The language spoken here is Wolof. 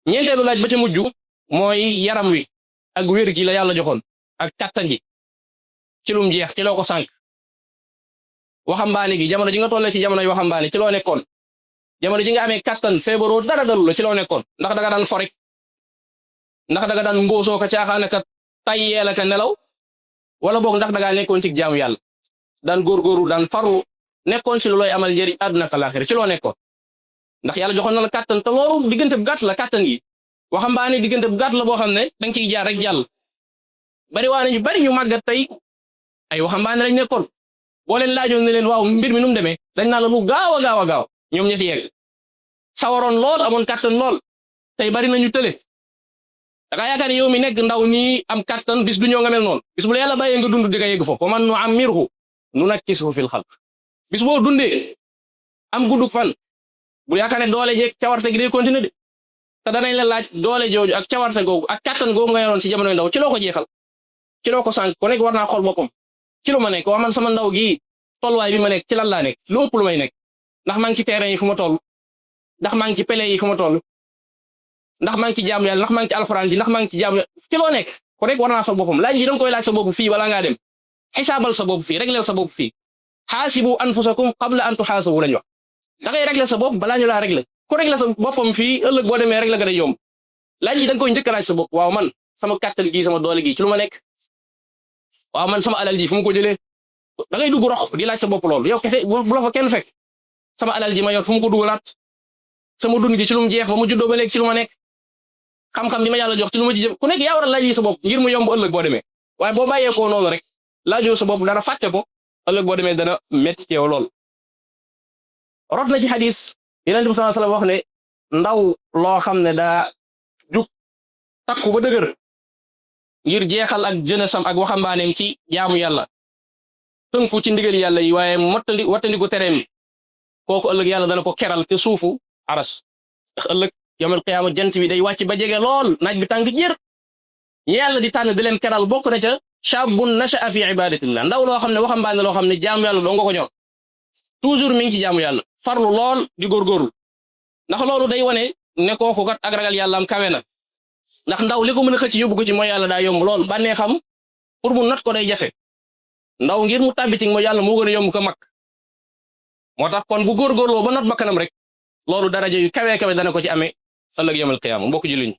ñeenteelu laaj ba ca mujj mooy yaram wi ak wér gi la yàlla joxoon ak kattan gi ci lum jeex ci loo ko sànq waxambaane gi jamono ji nga tollee ci jamono yi waxambaane ci loo nekkoon jamono ji nga amee kattan feebaroo dara dalu la ci loo nekkoon ndax da nga daan forik ndax da nga daan mbóosoo ka caaxaane ka tayyeel ka nelaw wala boog ndax da ngaa nekkoon ci jaamu yàlla daan góorgóoru daan farlu nekkoon si lu looy amal njëriñ àdduna ak laaxira ci loo nekkoon ndax yàlla joxoon na la kattan te loolu diggante bu gàtt la kattan gi waxambaane diggante bu gàtt la boo xam ne da nga ciy jaar rek jàll bari waa ñu bari ñu màggat tey ay waxambaane lañ nekkoon boo leen laajoon ne leen waaw mbir mi nu mu demee dañ naa la lu gaaw a gaaw a gaaw ñoom ña ci yegg sawaroon lool amoon kattan lool tey bari nañu tële da ngaa yaakaar ne yow mi nekk ndaw nii am kattan bis du ñoo nga mel noonu bis bu la yàlla bàyyee nga dund di nga yegg foofu wa man nu'ammirhu nunakkisuhu fil xalq bis boo dundee am guddug fan bu yaakaar ne doole jeeg cawarte gi day continuer de te danañ la laaj doole jooju ak cawarte googu ak kattan googu nga yoroon ci jamonoy ndaw ci loo ko jeexal ci loo ko sànq ku nekk war naa xool boppam ci lu ma nekk waa man sama ndaw gii tolluwaay bi ma nekk ci lan laa nekk lu ëpp lu may nekk ndax maa ngi ci terrain yi fu ma toll ndax maa ngi ci pele yi fu ma toll ndax maa ngi ci jaamu yàlla ndax maa ngi ci alxuraan ji ndax maa ngi ci jaamu ci loo nekk ku nekk war naa xool boppam laaj yi danga koy laaj sa bopp fii balaa ngaa dem xisaabal sa bopp fii régleel sa bopp fii xaasibu anfusakum qabla an tuxaasabu lañ wax da ngay régler sa bopp balaa ñu laa régler ku régler sa boppam fii ëllëg boo demee régler nga day yomb laaj yi da nga koy njëkk a laaj sa bopp waaw man sama kàttan gii sama doole gii ci lu ma nekk waaw man sama alal ji fu mu ko jëlee da ngay dugg rox di laaj sa bopp loolu yow kese bu la fa kenn fekk sama alal ji ma yor fu mu ko dugalaat sama dund gi ci lu mu jeex ba mu juddoo ba léegi ci lu ma nekk xam-xam bi ma yàlla jox ci lu ma ci jëm ku nekk yaa war a laaj yi sa bopp ngir mu yomb ëllëg boo demee waaye boo bàyyeekoo noonu rek laajoo sa bopp dara fàtte ko ëllëg boo demee dana métti ci yow lool rot na ci xadis Yonent bi sallallahu alayhi wasallam wax ne ndaw loo xam ne daa jug takku ba dëgër ngir jeexal ak jeunesse am ak waxambaaneem ci jaamu yàlla tënku ci ndigal yàlla yi waaye wattandiku tereem kooku ëllëg yàlla dana ko keral te suufu aras ndax ëllëg yawmal qiyaama jant bi day wàcc ba jege lool naaj bi tàng jër ñi yàlla di tànn di leen keral bokk na ca shaabun nasha'a fi ibadatillah ndaw loo xam ne waxambaane loo xam ne jaamu yàlla doo nga ko ñor toujours mi ngi ci jaamu yàlla farlu lool di góorgóorlu ndax loolu day wane ne kooku kat ak ragal yàlla am kawe na ndax ndaw li ko mën a xëcc yóbbu ko ci mooy yàlla daa yomb lool bànnee xam pour mu not ko day jafe ndaw ngir mu tàbbi ci mooy yàlla moo gën a yomb ko mag moo tax kon bu góorgóorloo ba not bakkanam rek loolu daraja yu kawe kawe dana ko ci amee ëllëg yawmal qiyaama mbokk julliñ